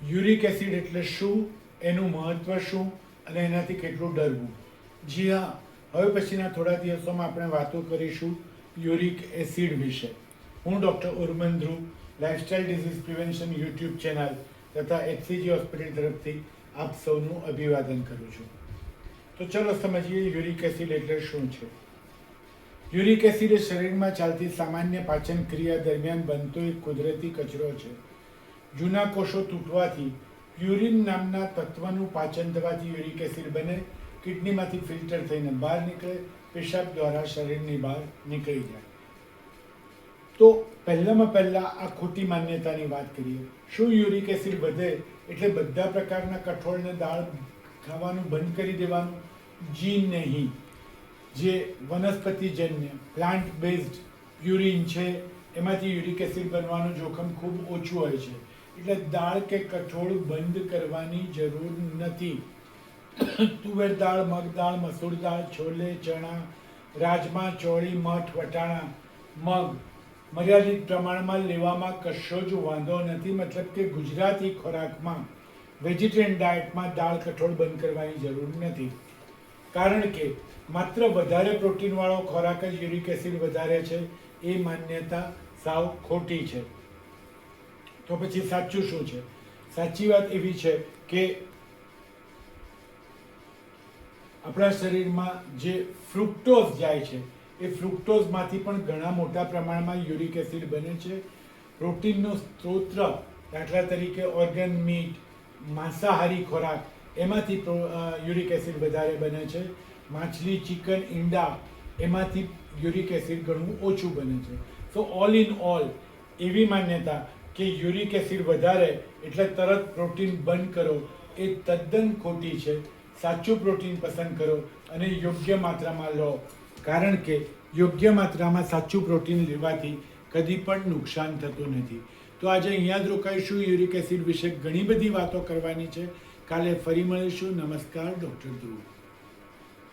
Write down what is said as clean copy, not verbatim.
Uric acid એટલે શું, એનું મહત્વ શું અને એનાથી કેટલું ડરવું? જી હા, હવે પછીના થોડા દિવસોમાં આપણે વાતો કરીશું યુરિક એસિડ વિશે. હું doctor Urman Dhruv, lifestyle disease prevention YouTube channel તથા HCG હોસ્પિટલ તરફથી આપ સૌનું અભિવાદન કરું છું. તો ચલો સમજીએ યુરિક એસિડ એટલે શું છે. યુરિક એસિડ એ શરીરમાં ચાલતી સામાન્ય પાચન ક્રિયા દરમિયાન બનતો એક કુદરતી કચરો છે. જૂના કોષો તૂટવાથી પ્યુરિન નામના તત્વનું પાચન થવાથી યુરિક એસિડ બને, કિડનીમાંથી ફિલ્ટર થઈને બહાર નીકળે, પેશાબ દ્વારા શરીરની બહાર નીકળી જાય. તો પહેલાં આ ખોટી માન્યતાની વાત કરીએ. શું યુરિક એસિડ વધે એટલે બધા પ્રકારના કઠોળ ને દાળ ખાવાનું બંધ કરી દેવાનું? જી નહીં. જે વનસ્પતિજન્ય પ્લાન્ટ બેઝડ પ્યુરિન છે એમાંથી યુરિક એસિડ બનવાનું જોખમ ખૂબ ઓછું હોય છે, એટલે દાળ કે કઠોળ બંધ કરવાની જરૂર નથી. તુવેર દાળ, મગ દાળ, મસૂર દાળ, છોલે, ચણા, રાજમા, ચોળી, મઠ, વટાણા, મગ મર્યાદિત પ્રમાણમાં લેવામાં કશો જ વાંધો નથી. મતલબ કે ગુજરાતી ખોરાકમાં, વેજીટેરિયન ડાયટમાં દાળ કઠોળ બંધ કરવાની જરૂર નથી, કારણ કે માત્ર વધારે પ્રોટીનવાળો ખોરાક જ યુરિક એસિડ વધારે છે એ માન્યતા સાવ ખોટી છે. તો પછી સાચું શું છે? સાચી વાત એવી છે કે આપણા શરીરમાં જે ફ્રુક્ટોઝ જાય છે એ ફ્રુક્ટોઝમાંથી પણ ઘણા મોટા પ્રમાણમાં યુરિક એસિડ બને છે. પ્રોટીનનો સ્ત્રોત, દાખલા તરીકે ઓર્ગન મીટ, માંસાહારી ખોરાક, એમાંથી યુરિક એસિડ વધારે બને છે. માછલી, ચિકન, ઈંડા, એમાંથી યુરિક એસિડ ઘણું ઓછું બને છે. સો ઓલ ઇન ઓલ એવી માન્યતા કે યુરિક એસિડ વધારે એટલે તરત પ્રોટીન બંધ કરો એ તદ્દન ખોટી છે. સાચું પ્રોટીન પસંદ કરો અને યોગ્ય માત્રામાં લો, કારણ કે યોગ્ય માત્રામાં સાચું પ્રોટીન લેવાથી કદી પણ નુકસાન થતું નથી. તો આજે અહીંયા જ રોકાઈશું. યુરિક એસિડ વિશે ઘણી બધી વાતો કરવાની છે. કાલે ફરી મળીશું. નમસ્કાર, ડૉક્ટર ધ્રુવ.